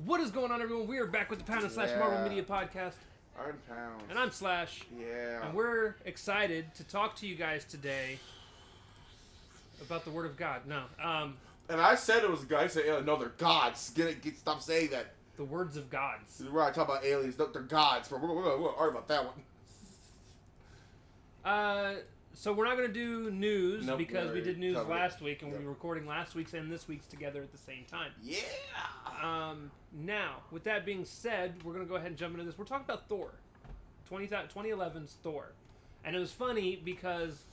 What is going on, everyone? We are back with the Pound and Slash Marvel Media Podcast. I'm Pound. And I'm Slash. Yeah. And we're excited to talk to you guys today about the Word of God. No. And I said it was a guy. I said, no, they're gods. Stop saying that. The words of gods. Right, talk about aliens. No, they're gods. But we're going to argue about that one. So we're not going to do news because we did news covered last week, and we were recording last week's and this week's together at the same time. Yeah. Now, with that being said, we're going to go ahead and jump into this. We're talking about Thor. 2011's Thor. And it was funny because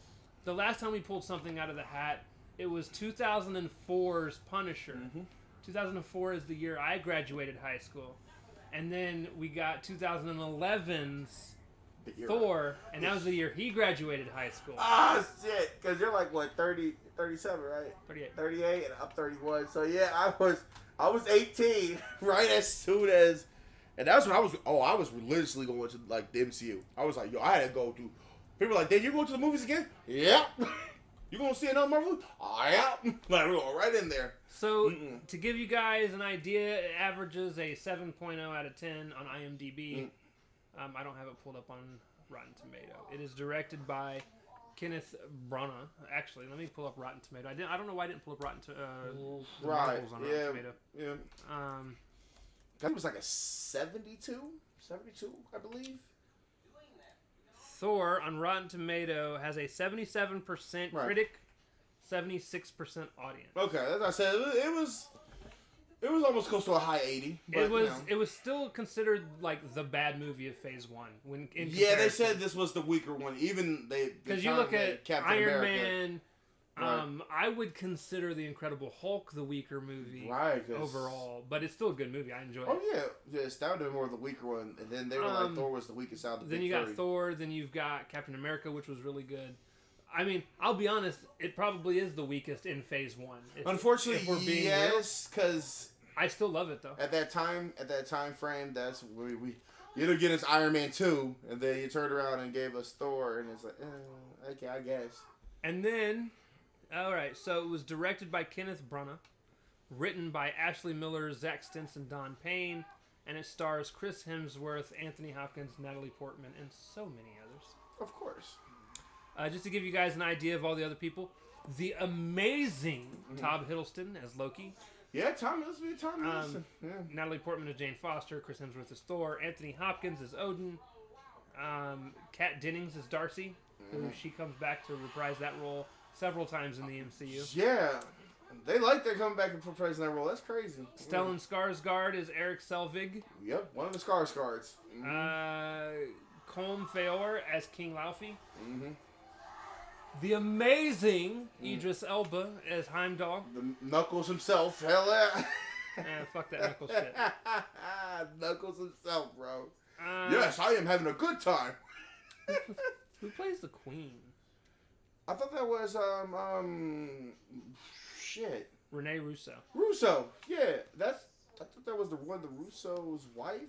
the last time we pulled something out of the hat, it was 2004's Punisher. Mm-hmm. 2004 is the year I graduated high school. And then we got 2011's Thor, and that was the year he graduated high school. Ah, shit. Because you're like, what, 30, 37, right? 38. 38, and I'm 31. So, yeah, I was 18 right as soon as... And that's when I was religiously going to, like, the MCU. I was like, yo, I had to go to... People were like, Dad, you going to the movies again? Yeah. You going to see another Marvel movie? I am. Like, we're going right in there. So, to give you guys an idea, it averages a 7.0 out of 10 on IMDb. I don't have it pulled up on Rotten Tomato. It is directed by Kenneth Branagh. Actually, let me pull up Rotten Tomato. I don't know why I didn't pull up Rotten Tomato. Right. On Rotten Tomato. Yeah. That was like a 72, I believe. Thor on Rotten Tomato has a 77% critic, 76% audience. Okay, as I said, it was almost close to a high 80. But, it was still considered like the bad movie of Phase 1. They said this was the weaker one. Even because you look at Captain Iron America. Man. Right. I would consider the Incredible Hulk the weaker movie overall, but it's still a good movie. I enjoy it. Oh yeah, that would have been more the weaker one, and then they were like Thor was the weakest out of the Then you got Thor, then you've got Captain America, which was really good. I mean, I'll be honest, it probably is the weakest in Phase 1. Unfortunately, yes, because I still love it though. At that time frame, that's where we you know, get us Iron Man 2, and then you turned around and gave us Thor, and it's like, okay, I guess. And then, alright, so it was directed by Kenneth Branagh, written by Ashley Miller, Zach Stinson, Don Payne, and it stars Chris Hemsworth, Anthony Hopkins, Natalie Portman, and so many others. Of course. Just to give you guys an idea of all the other people, the amazing Tom Hiddleston as Loki. Yeah, Tom Hiddleston. Yeah. Natalie Portman as Jane Foster, Chris Hemsworth as Thor, Anthony Hopkins as Odin, Kat Dennings as Darcy, who she comes back to reprise that role several times in the MCU. Yeah, they like they're coming back and reprising that role. That's crazy. Stellan Skarsgård as Eric Selvig. Yep, one of the Skarsgårds. Colm Feore as King Laufey. The amazing Idris Elba as Heimdall. The Knuckles himself. Hell yeah. Fuck that Knuckles shit. Knuckles himself, bro. Yes, I am having a good time. Who plays the Queen? I thought that was shit. Renee Russo. Russo, yeah. I thought that was the Russo's wife.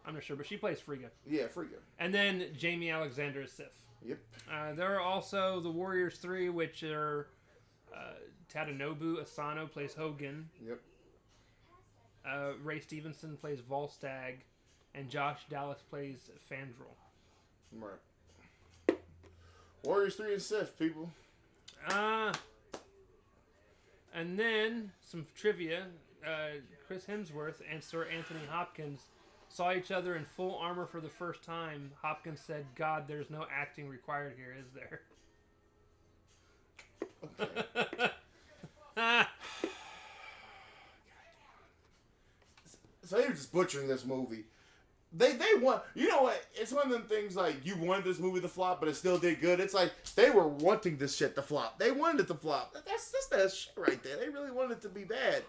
I'm not sure, but she plays Frigga. Yeah, Frigga. And then Jamie Alexander as Sif. Yep. There are also the Warriors 3, which are Tadanobu Asano plays Hogan. Yep. Ray Stevenson plays Volstagg, and Josh Dallas plays Fandral. Right. Warriors 3 and Sif, people. And then some trivia. Chris Hemsworth and Sir Anthony Hopkins saw each other in full armor for the first time. Hopkins said, "God, there's no acting required here, is there?" Okay. So they were just butchering this movie. They want, you know what? It's one of them things like you wanted this movie to flop, but it still did good. It's like they were wanting this shit to flop. They wanted it to flop. That's that shit right there. They really wanted it to be bad.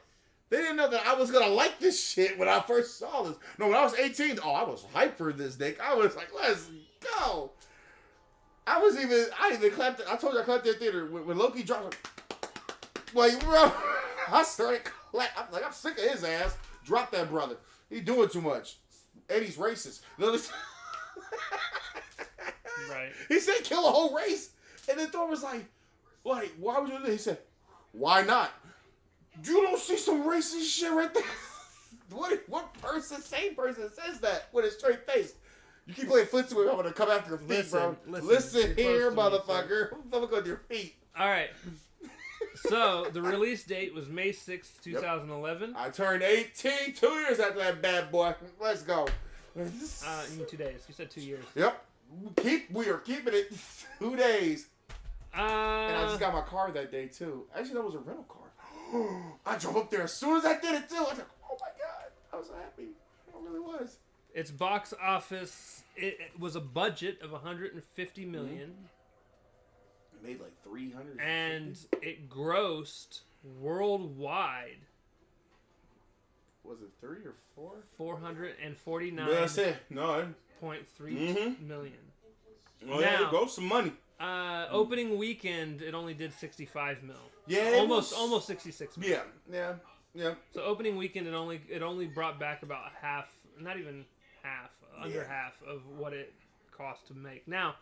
They didn't know that I was gonna like this shit when I first saw this. No, when I was 18, I was hyped for this, Nick. I was like, let's go. I even clapped. I told you I clapped that theater when Loki dropped. Like, bro, I started clapping. I'm like, I'm sick of his ass. Drop that brother. He doing too much. And he's racist. Right. He said kill a whole race. And then Thor was like, why would you do that? He said, why not? You don't see some racist shit right there? What person, same person says that with a straight face? You keep playing footsie with me, I'm gonna come after your feet, bro. Listen here, motherfucker. I'm gonna go to your feet. All right. So the release date was May 6th, 2011. I turned 18 2 years after that bad boy. Let's go. You mean 2 days? You said 2 years. Yep. We are keeping it 2 days. And I just got my car that day too. Actually, that was a rental car. I drove up there as soon as I did it too. I was like, oh my god, I was so happy. I really was. Its box office, it was a budget of $150 million. It made like 300. And it grossed worldwide. Was it 3 or 4? 449. That's it. No. 0.3 million. Well, now, it grossed some money. Opening weekend, it only did 65 mil. Yeah, almost 66 mil. Yeah. So opening weekend, it only brought back about half, not even half, under half of what it cost to make. Now,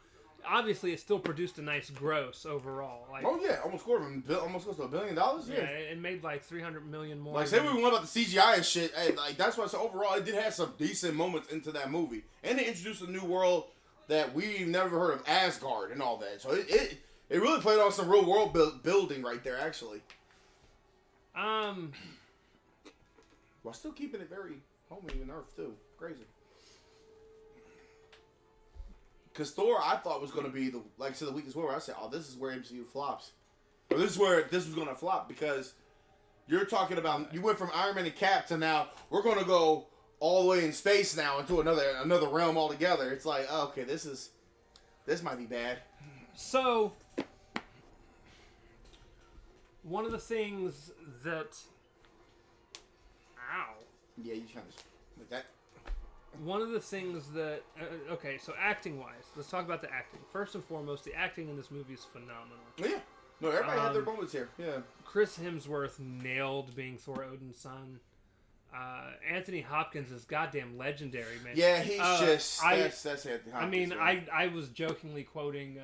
obviously, it still produced a nice gross overall. Like, almost close to $1 billion. Yeah, it made like 300 million more. Like, say we went about the CGI and shit. Hey, like that's why. So overall, it did have some decent moments into that movie, and they introduced a new world that we've never heard of, Asgard and all that. So it really played on some real world building right there, actually. While still keeping it very homey in Earth too. Crazy. Because Thor, I thought was going to be like I said, the weakest one. Where I said, "Oh, this is where MCU flops," or this is where this was going to flop because you're talking about you went from Iron Man and Cap to now we're going to go all the way in space now into another realm altogether. It's like, oh, okay, this might be bad. So, one of the things that, yeah, you kind of like that. One of the things that, okay, so acting-wise, let's talk about the acting. First and foremost, the acting in this movie is phenomenal. Yeah. No, everybody had their moments here. Yeah. Chris Hemsworth nailed being Thor Odin's son. Anthony Hopkins is goddamn legendary, man. Yeah, he's that's Anthony Hopkins. I mean, right? I was jokingly quoting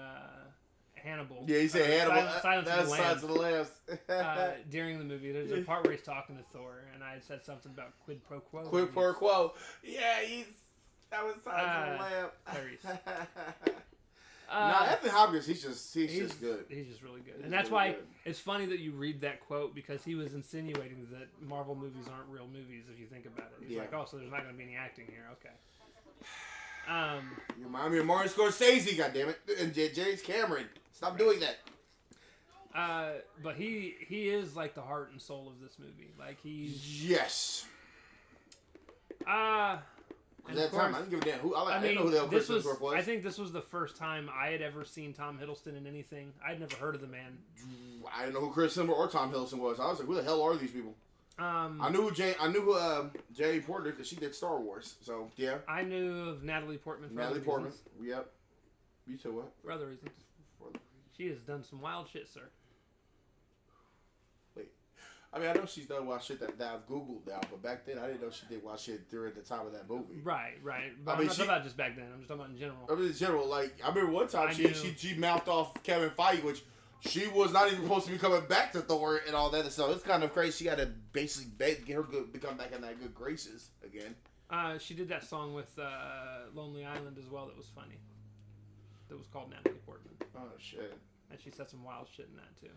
Hannibal. Yeah, he said Hannibal. Silence of the Lambs. During the movie, there's a part where he's talking to Thor, and I said something about quid pro quo. Quid pro quo. Yeah, that was Silence of the Lambs. Clarice. Anthony Hopkins, he's just good. He's just really good. And that's really why it's funny that you read that quote, because he was insinuating that Marvel movies aren't real movies if you think about it. He's like, oh, so there's not going to be any acting here. Okay. You remind me of Martin Scorsese, goddammit, and James Cameron. Stop doing that. But he is like the heart and soul of this movie. Like he's... Yes. And that time, I didn't give a damn who. I didn't know who the hell Chris Hemsworth was. I think this was the first time I had ever seen Tom Hiddleston in anything. I'd never heard of the man. I didn't know who Chris Hemsworth or Tom Hiddleston was. I was like, who the hell are these people? I knew who Jane Porter because she did Star Wars. So yeah. I knew of Natalie Portman. Yep. You too. What? For other reasons. She has done some wild shit, sir. I mean, I know she's done wild shit that I've Googled now, but back then I didn't know she did wild shit during the time of that movie. Right. But I'm not talking about just back then. I'm just talking about in general. I mean, in general, like, I remember one time she mouthed off Kevin Feige, which she was not even supposed to be coming back to Thor and all that. So it's kind of crazy. She got to basically get her become back in that good graces again. She did that song with Lonely Island as well that was funny. That was called Natalie Portman. Oh, shit. And she said some wild shit in that, too.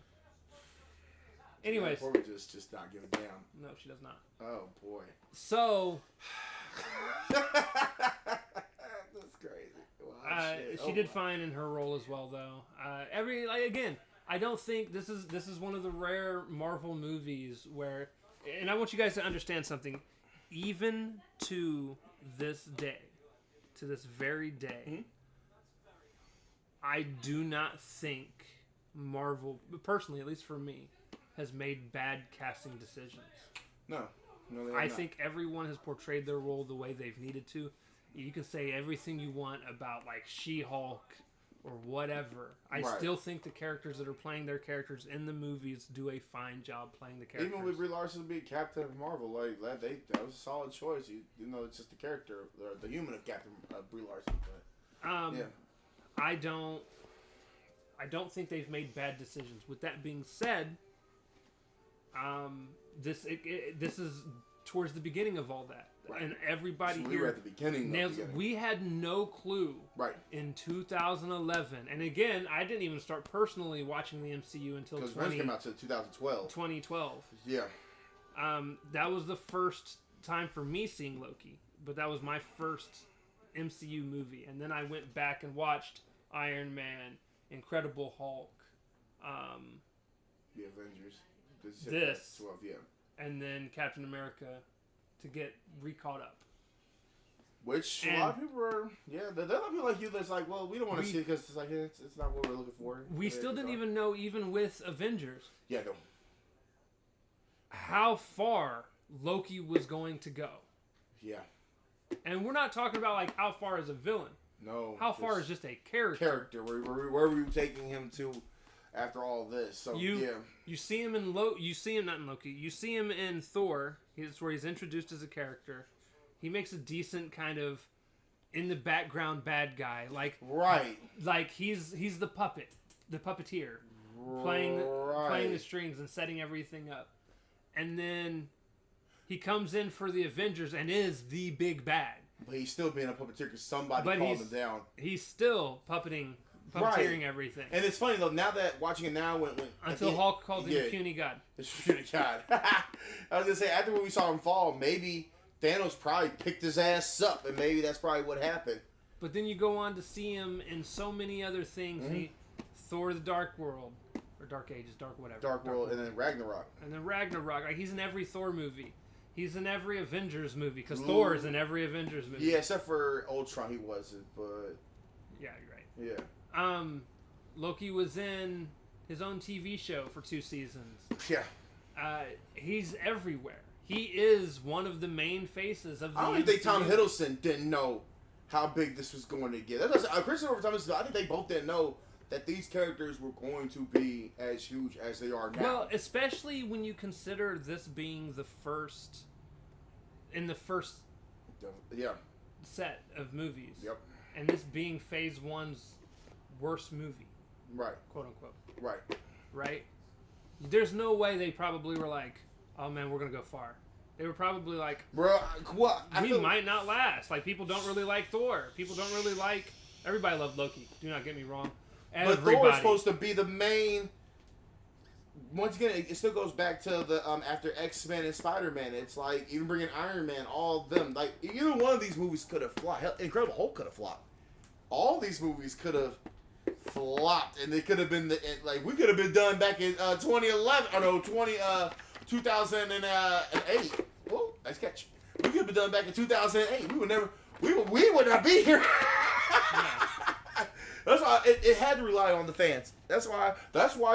Anyways. Portman just not give a damn. No, she does not. Oh, boy. So. That's crazy. Wow, she did fine in her role as well, though. Again, I don't think this is one of the rare Marvel movies where, and I want you guys to understand something, even to this day, to this very day, I do not think Marvel, personally, at least for me, has made bad casting decisions. No, I think everyone has portrayed their role the way they've needed to. You can say everything you want about like She-Hulk or whatever. I still think the characters that are playing their characters in the movies do a fine job playing the characters. Even with Brie Larson being Captain Marvel, like that was a solid choice. You know, it's just the character, the human of Captain Brie Larson. But, yeah. I don't think they've made bad decisions. With that being said, this is towards the beginning of all that. Right. And everybody So we here were at the beginning. we had no clue Right. in 2011. And again, I didn't even start personally watching the MCU until Because Avengers came out to 2012. 2012. Yeah. That was the first time for me seeing Loki. But that was my first MCU movie. And then I went back and watched Iron Man, Incredible Hulk, The Avengers. This. 12, yeah. And then Captain America to get re-caught up. Which a lot of people are, there are a lot of people like you that's like, well, we don't want to see it because it's like, it's not what we're looking for. We still didn't even know, even with Avengers, Yeah, no. how far Loki was going to go. Yeah. And we're not talking about like how far as a villain. No. How far is just a character? Where were we taking him to after all this? So you see him in you see him not in Loki. You see him in Thor. It's where he's introduced as a character. He makes a decent kind of in the background bad guy, like he's the puppet, the puppeteer, playing the strings and setting everything up, and then he comes in for the Avengers and is the big bad. But he's still being a puppeteer because somebody called him down. He's still puppeteering everything. And it's funny though, now that watching it now, when until Hulk called him a puny god. It's puny god. I was gonna say after when we saw him fall, maybe Thanos probably picked his ass up, and maybe that's probably what happened. But then you go on to see him in so many other things. Mm-hmm. Thor: The Dark World, or Dark Ages, Dark World, and then Ragnarok. Like he's in every Thor movie. He's in every Avengers movie because Thor is in every Avengers movie. Yeah, except for Ultron, he wasn't. But yeah, you're right. Yeah. Loki was in his own TV show for 2 seasons. Yeah. He's everywhere. He is one of the main faces of the I don't think Tom Hiddleston didn't know how big this was going to get. Christopher Thomas, I think they both didn't know that these characters were going to be as huge as they are now. Well, especially when you consider this being the first set of movies. Yep. And this being Phase 1's worst movie. Right. Quote unquote. Right. Right? There's no way they probably were like, oh man, we're going to go far. They were probably like, bro, we might not last. Like, people don't really like Thor. People don't really like... Everybody loved Loki. Do not get me wrong. But Thor is supposed to be the main... Once again, it still goes back to the after X-Men and Spider-Man. It's like, even bringing Iron Man, all of them. Like, either one of these movies could have flopped. Hell, Incredible Hulk could have flopped. All these movies could have flopped. And they could have been... we could have been done back in 2011. Or no, 2008. Whoa, nice catch. We could have been done back in 2008. We would not be here. That's why it had to rely on the fans. That's why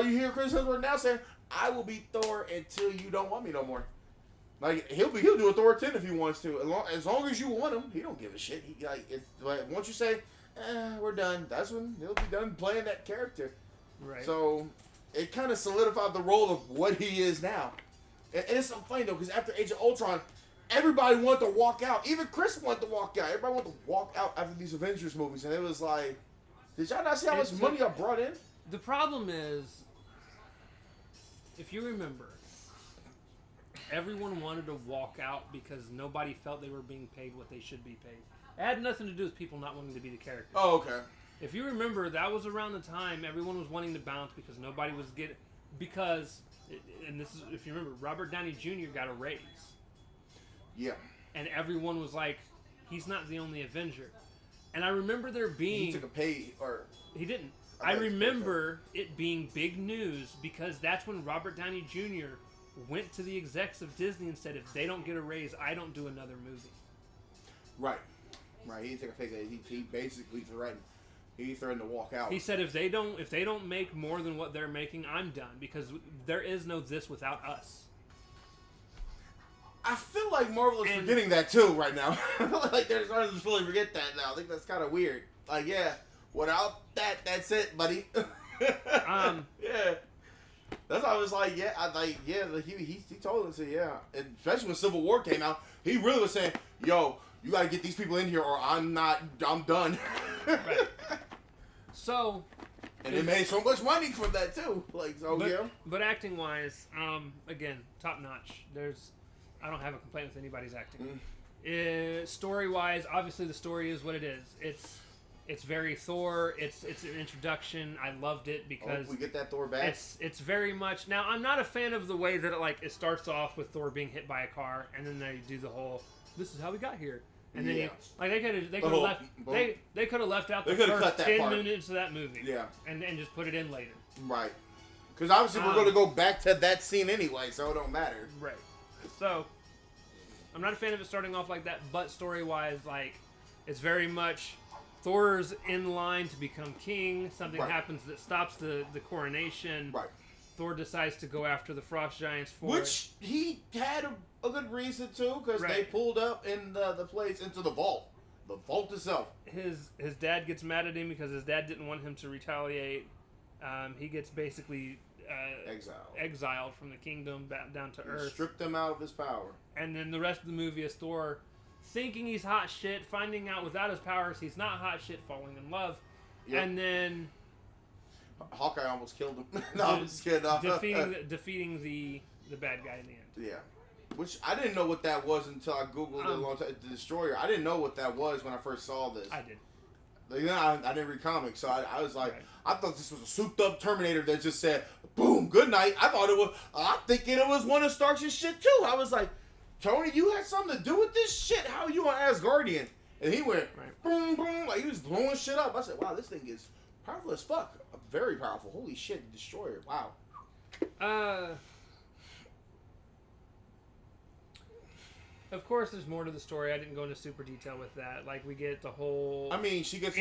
you hear Chris Hemsworth now saying, "I will be Thor until you don't want me no more." Like he'll do a Thor 10 if he wants to. As long as you want him, he don't give a shit. Once you say, "We're done," that's when he'll be done playing that character. Right. So it kind of solidified the role of what he is now. And it's so funny though, because after Age of Ultron, everybody wanted to walk out. Even Chris wanted to walk out. Everybody wanted to walk out after these Avengers movies, and it was like, did y'all not see how much money y'all brought in? The problem is, if you remember, everyone wanted to walk out because nobody felt they were being paid what they should be paid. It had nothing to do with people not wanting to be the character. Oh, okay. If you remember, that was around the time everyone was wanting to bounce because nobody was getting... Because, and this is, if you remember, Robert Downey Jr. got a raise. Yeah. And everyone was like, he's not the only Avenger. And I remember there being... He took a pay, or... He didn't. I remember it being big news because that's when Robert Downey Jr. went to the execs of Disney and said, if they don't get a raise, I don't do another movie. Right. He didn't take a pay cut. He basically threatened. He threatened to walk out. He said, if they don't make more than what they're making, I'm done because there is no this without us. I feel like Marvel is forgetting that too right now. Like they're starting to fully forget that now. I think that's kind of weird. Like, yeah, without that, that's it, buddy. Yeah. That's why I was like, yeah, he told us, yeah. And especially when Civil War came out, he really was saying, yo, you got to get these people in here or I'm done. Right. So. And they made so much money from that too. Like, so yeah. But acting wise, again, top notch. There's. I don't have a complaint with anybody's acting. Story-wise, obviously the story is what it is. It's very Thor. It's an introduction. I loved it because we get that Thor back. It's very much. Now I'm not a fan of the way that it starts off with Thor being hit by a car, and then they do the whole "this is how we got here," and then they could have left they could have left out the first 10 minutes of that movie, and just put it in later, right? Because obviously we're going to go back to that scene anyway, so it don't matter, right? So I'm not a fan of it starting off like that, but story-wise, it's very much Thor's in line to become king. Something happens that stops the coronation. Right. Thor decides to go after the frost giants which he had a good reason to, because they pulled up in the place into the vault itself. His dad gets mad at him because his dad didn't want him to retaliate. He gets basically exiled from the kingdom back down to Earth. Stripped him out of his power. And then the rest of the movie is Thor thinking he's hot shit, finding out without his powers he's not hot shit, falling in love, and then Hawkeye almost killed him. No, I'm just kidding. Defeating the bad guy in the end. Yeah, which I didn't know what that was until I googled it a long time. The Destroyer. I didn't know what that was when I first saw this. I did. I didn't read comics, so I was like, I thought this was a souped up Terminator that just said, "Boom, good night." I thought it was. I'm thinking it was one of Stark's shit too. I was like, Tony, you had something to do with this shit? How are you on Asgardian? And he went boom, boom, like he was blowing shit up. I said, wow, this thing is powerful as fuck. Very powerful. Holy shit, Destroyer. Wow. Of course, there's more to the story. I didn't go into super detail with that. We get the whole. I mean, she gets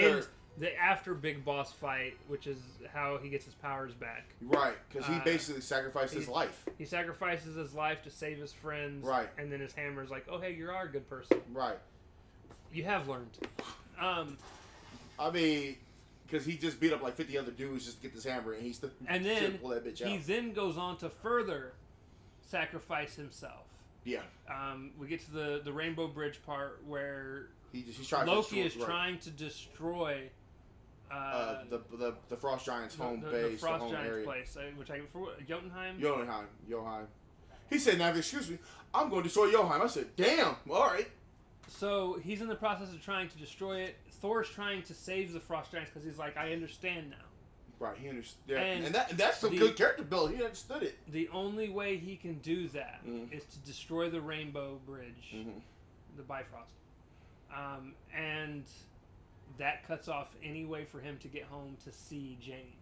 the after big boss fight, which is how he gets his powers back. Right, because he basically sacrificed his life. He sacrifices his life to save his friends. Right. And then his hammer's like, oh, hey, you are a good person. Right. You have learned. I mean, because he just beat up 50 other dudes just to get this hammer, and he still pull that bitch out. He then goes on to further sacrifice himself. Yeah. We get to the Rainbow Bridge part where Loki is trying to destroy the Frost Giants' home base, the Frost home Giants' area. place, Jotunheim. Jotunheim. He said, "Now, excuse me, I'm going to destroy Jotunheim." I said, "Damn, all right." So he's in the process of trying to destroy it. Thor's trying to save the Frost Giants because he's like, I understand now. Right, he understood. And that's some good character build. He understood it. The only way he can do that is to destroy the Rainbow Bridge, the Bifrost. And that cuts off any way for him to get home to see Jane.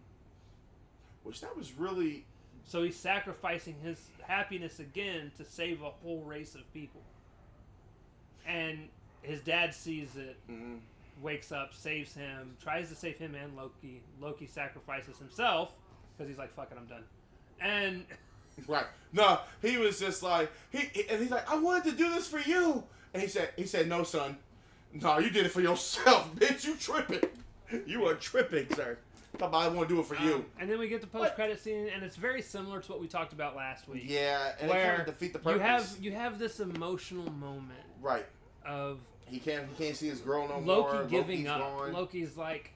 Which that was really... So he's sacrificing his happiness again to save a whole race of people. And his dad sees it, wakes up, saves him, tries to save him and Loki. Loki sacrifices himself because he's like, fuck it, I'm done. And... Right. No, he was just like... he's like, I wanted to do this for you. And he said, no, son. No, you did it for yourself, bitch. You tripping. You are tripping, sir. I want to do it for you. And then we get the post-credit scene, and it's very similar to what we talked about last week. Yeah, and it kind of defeat the purpose. You have this emotional moment. Right. Of... He can't see his girl no more. Loki giving up. Gone. Loki's like,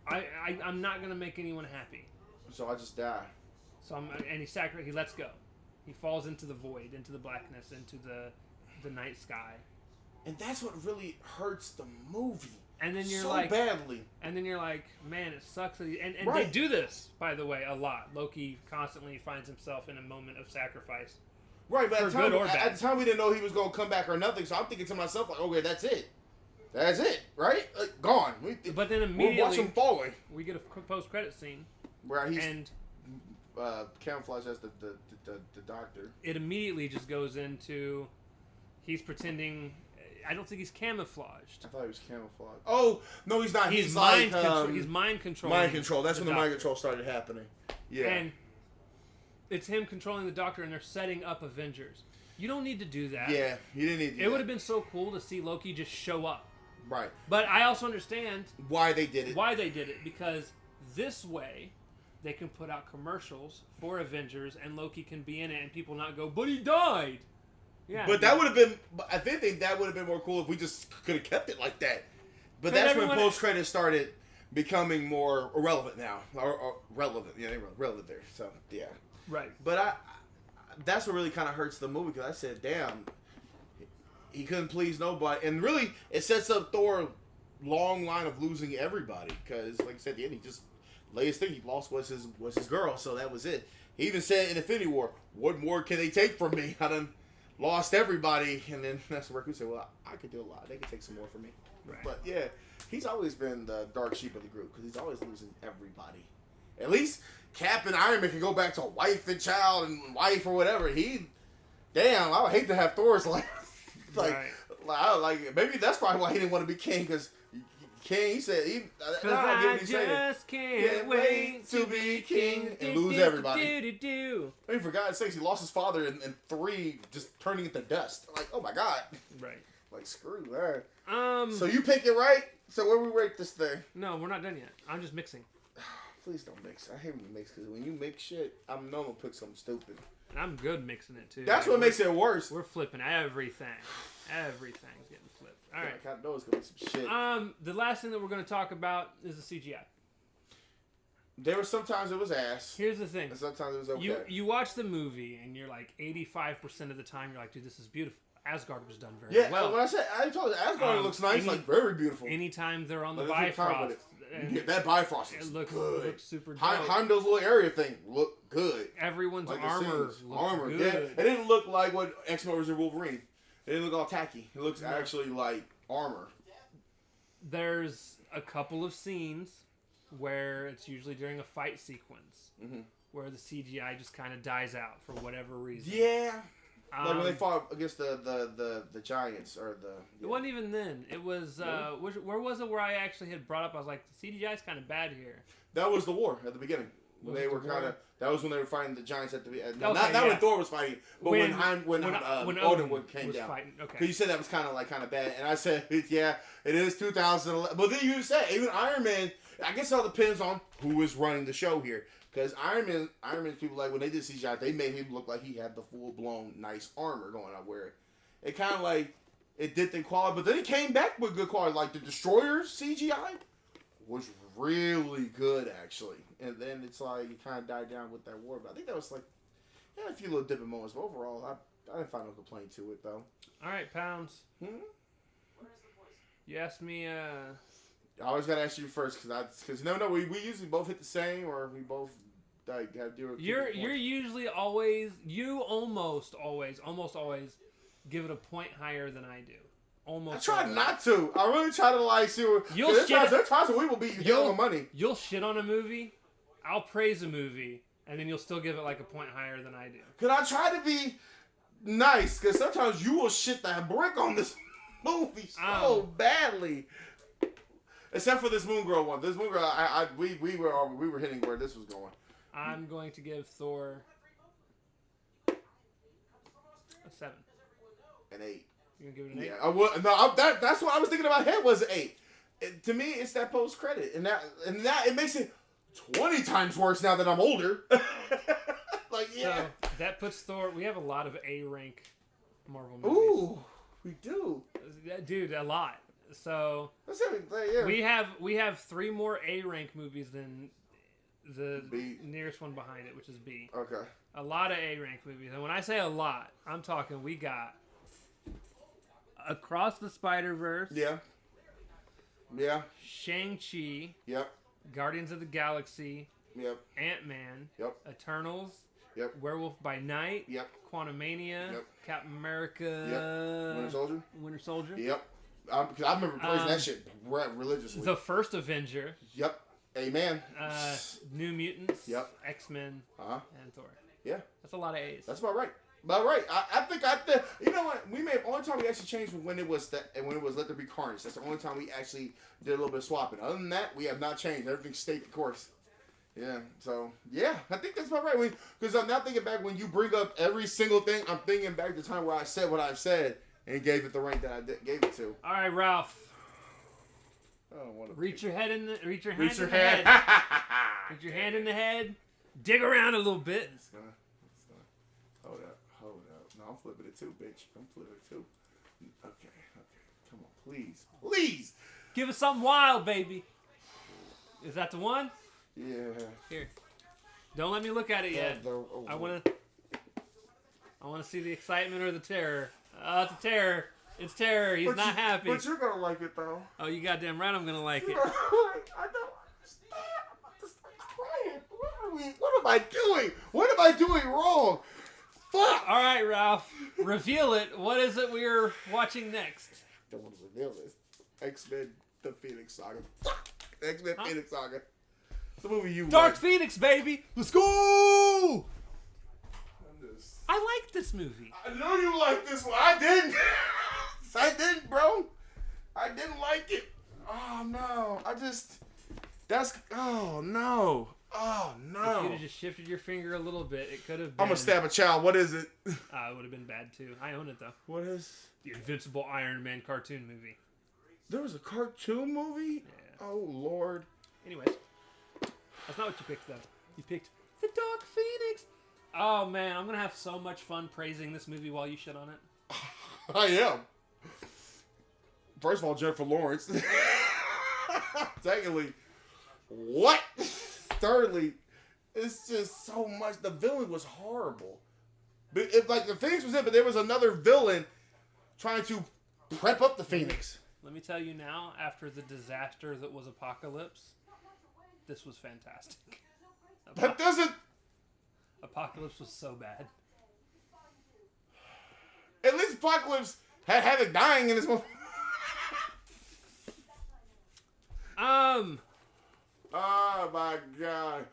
I'm not going to make anyone happy. So I just die. He lets go. He falls into the void, into the blackness, into the night sky. And that's what really hurts the movie. And then you're badly. And then you're like, man, it sucks that and they do this, by the way, a lot. Loki constantly finds himself in a moment of sacrifice. Right, but at the time we didn't know he was going to come back or nothing, so I'm thinking to myself, like, okay, that's it. That's it, right? Gone. But then immediately, we'll watch him falling. We get a post-credit scene. Where he's camouflaged as the doctor. It immediately just goes into, he's pretending... I don't think he's camouflaged. I thought he was camouflaged. Oh, no, he's not. He's mind controlling. Mind control. That's when the mind control started happening. Yeah. And it's him controlling the Doctor, and they're setting up Avengers. You don't need to do that. Yeah, you didn't need to do that. It would have been so cool to see Loki just show up. Right. But I also understand... why they did it. Because this way, they can put out commercials for Avengers, and Loki can be in it, and people not go, but he died! Yeah, but that would have been... I think that would have been more cool if we just could have kept it like that. But that's when post-credits started becoming more irrelevant now. Or relevant. Yeah, they were relevant there. So, yeah. Right. But that's what really kind of hurts the movie because I said, damn, he couldn't please nobody, and really it sets up Thor long line of losing everybody because, like I said, at the end he just latest thing he lost was his girl, so that was it. He even said in Infinity War, "What more can they take from me? I done lost everybody," and then that's where he said, "Well, I could do a lot. They could take some more from me." Right. But yeah, he's always been the dark sheep of the group because he's always losing everybody. At least Cap and Iron Man can go back to wife and child and wife or whatever. Damn, I would hate to have Thor's life. Like maybe that's probably why he didn't want to be king because king. He said, I just can't wait to be king and lose everybody. I mean, for God's sakes, he lost his father in 3, just turning into dust. Like, oh my God. Right. Like, screw that. So you pick it right. So where we rate this thing? No, we're not done yet. I'm just mixing. Please don't mix. I hate when you mix because when you mix shit, I'm known to pick something stupid. And I'm good mixing it too. That's what makes it worse. We're flipping everything. Everything's getting flipped. All right. I know it's gonna be some shit. The last thing that we're gonna talk about is the CGI. There were sometimes it was ass. Here's the thing. And sometimes it was okay. You watch the movie and you're like 85% of the time you're like, dude, this is beautiful. Asgard was done very well. When I told you Asgard looks nice, like very beautiful. Anytime they're on the Bifrost. That Bifrost is looks good. Looks super dope. Heimdall's little area thing looked good. Everyone's like armor looked good. Yeah. It didn't look like what X-Men was in Wolverine. It didn't look all tacky. It looks actually like armor. There's a couple of scenes where it's usually during a fight sequence where the CGI just kind of dies out for whatever reason. Yeah. Like when they fought against the Giants or the... It wasn't even then. It was... where was it where I actually had brought up, I was like, the CGI's kind of bad here. That was the war at the beginning. They were kind of... That was when they were fighting the Giants at the... not when Thor was fighting, but when Odin came down. Fighting. Okay. Because you said that was kind of bad. And I said, yeah, it is 2011. But then you said, even Iron Man... I guess it all depends on who is running the show here. Because Iron Man's people, like, when they did CGI, they made him look like he had the full-blown nice armor going on, where it kind of like, it did the quality, but then it came back with good quality. Like, the Destroyer's CGI was really good, actually. And then it's like, it kind of died down with that war. But I think that was like, it had a few little dipping moments, but overall, I didn't find no complaint to it, though. All right, Pounds. You asked me, I always gotta ask you first because no, we usually both hit the same or we both like have zero. You're usually almost always give it a point higher than I do. Almost. I try not to. I really try to like see. There's times when we will beat you on money. You'll shit on a movie. I'll praise a movie, and then you'll still give it like a point higher than I do. Cause I try to be nice. Cause sometimes you will shit that brick on this movie so badly. Except for this Moon Girl one. This Moon Girl, we were hitting where this was going. I'm going to give Thor a 7. An 8. You gonna give it an 8? Yeah, I would. No, that's what I was thinking in my head was an 8. To me, it's that post credit, and that it makes it 20 times worse now that I'm older. Like yeah. So that puts Thor. We have a lot of A rank Marvel movies. Ooh, we do, dude, a lot. So we have 3 more A rank movies than the nearest one behind it, which is B. Okay. A lot of A rank movies, and when I say a lot, I'm talking we got Across the Spider-Verse. Yeah. Yeah. Shang-Chi. Yep. Guardians of the Galaxy. Yep. Ant-Man. Yep. Eternals. Yep. Werewolf by Night. Yep. Quantumania. Yep. Captain America. Yep. Winter Soldier. Yep. Because I remember praising that shit religiously. The first Avenger. Yep. Amen. New Mutants. Yep. X-Men. And Thor. Yeah. That's a lot of A's. That's about right. I think you know what? Only time we actually changed was when it was Let There Be Carnage. That's the only time we actually did a little bit of swapping. Other than that, we have not changed. Everything stayed the course. Yeah. So yeah, I think that's about right. Because I'm not thinking back when you bring up every single thing. I'm thinking back to the time where I said what I've said and gave it the rank that I gave it to. All right, Ralph. I don't want to reach your hand in the head. Put your hand in the head. Dig around a little bit. It's gonna. Hold up. No, I'm flipping it too, bitch. I'm flipping it too. Okay. Come on, please. Give us something wild, baby. Is that the one? Yeah. Here. Don't let me look at it yet. I want to. I want to see the excitement or the terror. It's a terror. It's terror. He's not happy. But you're gonna like it though. Oh, you goddamn right I'm gonna like it. I don't understand. I'm about to start crying. What am I doing? What am I doing wrong? Fuck! Alright, Ralph. Reveal it. What is it we're watching next? Don't want to reveal this. X-Men The Phoenix Saga. Fuck! X-Men Phoenix Saga. It's a movie you Dark like. Phoenix, baby! Let's go! I like this movie. I know you like this one. I didn't. I didn't, bro. I didn't like it. Oh, no. Oh, no. Oh, If no. you'd have just shifted your finger a little bit, it could have been... I'm going to stab a child. What is it? It would have been bad, too. I own it, though. What is... The Invincible Iron Man cartoon movie. There was a cartoon movie? Yeah. Oh, Lord. Anyways. That's not what you picked, though. You picked The Dark Phoenix. Oh, man. I'm going to have so much fun praising this movie while you shit on it. I am. First of all, Jennifer Lawrence. Secondly, what? Thirdly, it's just so much. The villain was horrible. But the Phoenix was it, but there was another villain trying to prep up the Phoenix. Let me tell you now, after the disaster that was Apocalypse, this was fantastic. That doesn't... Apocalypse was so bad. At least Apocalypse had Havoc dying in this movie. Oh my God.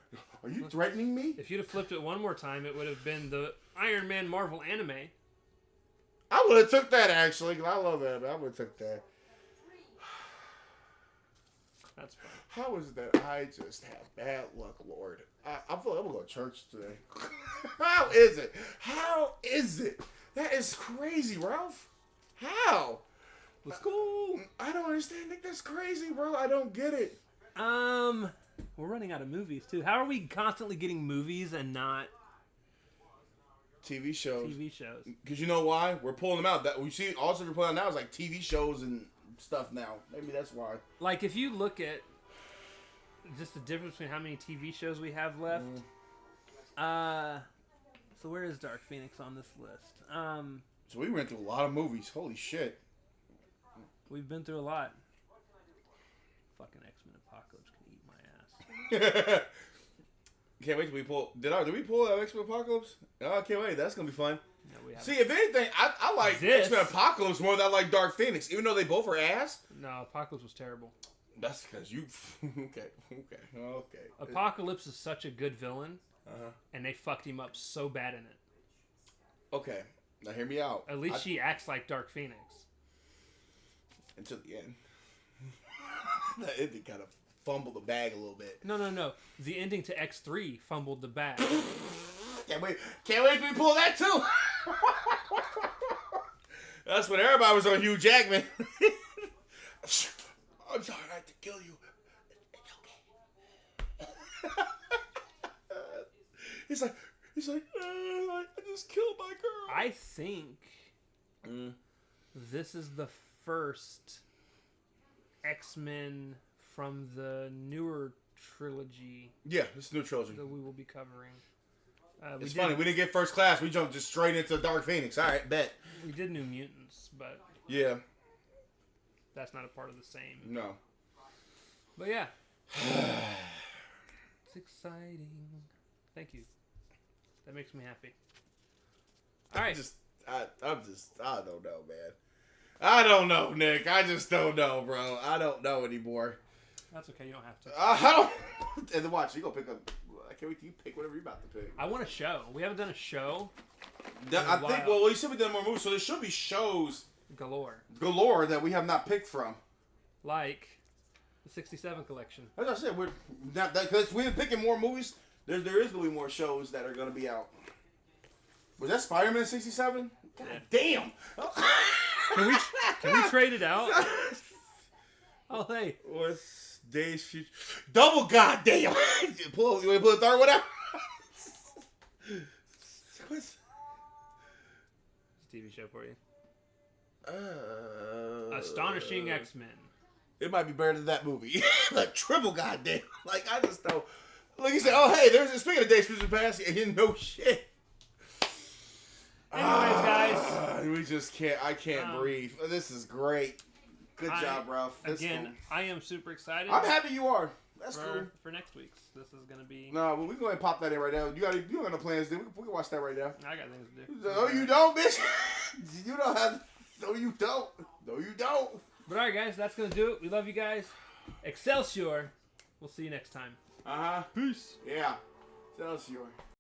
Are you threatening me? If you'd have flipped it one more time, it would have been the Iron Man Marvel anime. I would have took that, actually, because I love that. I would have took that. That's fun. How is it that I just have bad luck, Lord? I feel like I'm going to go to church today. How is it? How is it? That is crazy, Ralph. How? Let's go. I don't understand. That's crazy, bro. I don't get it. We're running out of movies, too. How are we constantly getting movies and not TV shows? TV shows. Because you know why? We're pulling them out. That we see also we're pulling out now is like TV shows and stuff now. Maybe that's why. Like, if you look at just the difference between how many TV shows we have left. So where is Dark Phoenix on this list? So we went through a lot of movies. Holy shit. We've been through a lot. Fucking X-Men Apocalypse can eat my ass. Can't wait till we pull. Did we pull that X-Men Apocalypse? Oh, I can't wait. That's gonna be fun. No, we haven't. See, if anything, I like X-Men Apocalypse more than I like Dark Phoenix, even though they both are ass. No, Apocalypse was terrible. That's because you. Okay. Apocalypse is such a good villain, and they fucked him up so bad in it. Okay, now hear me out. At least she acts like Dark Phoenix. Until the end. That ending kind of fumbled the bag a little bit. No. The ending to X3 fumbled the bag. Can't wait till we pull that too. That's when everybody was on Hugh Jackman. I'm sorry I had to kill you. It's okay. He's like, I just killed my girl. I think this is the first X-Men from the newer trilogy. Yeah, this is a new trilogy that we will be covering. It's funny, we didn't get First Class. We jumped just straight into Dark Phoenix. All right, bet. We did New Mutants, but yeah, that's not a part of the same. No. But yeah, it's exciting. Thank you. That makes me happy. All right. I don't know, man. I don't know, Nick. I just don't know, bro. I don't know anymore. That's okay. You don't have to. I don't. And then watch. You go pick up. I can't wait till you pick whatever you're about to pick. I want a show. We haven't done a show. I think. Well, you said we done more movies, so there should be shows galore that we have not picked from. Like the '67 collection. As I said, we're not that because we've been picking more movies. There is going to be more shows that are going to be out. Was that Spider-Man '67? God damn. Can we trade it out? Oh, hey. What's Days Future? Double goddamn. You want to pull the third one out? What's a TV show for you? Astonishing X-Men. It might be better than that movie. Like triple goddamn. Like I just don't. Like you said, oh hey, there's speaking of Days Future Past, you know shit. Anyways, guys. We just can't. I can't breathe. This is great. Good job, Ralph. That's Again, cool. I am super excited. I'm happy you are. That's cool. For next week's. This is going to be... No, well, we can go ahead and pop that in right now. You got no plans, dude. We can watch that right now. I got things to do. No, you don't, bitch. You don't have... No, you don't. No, you don't. But alright, guys. That's going to do it. We love you guys. Excelsior. We'll see you next time. Uh-huh. Peace. Yeah. Excelsior.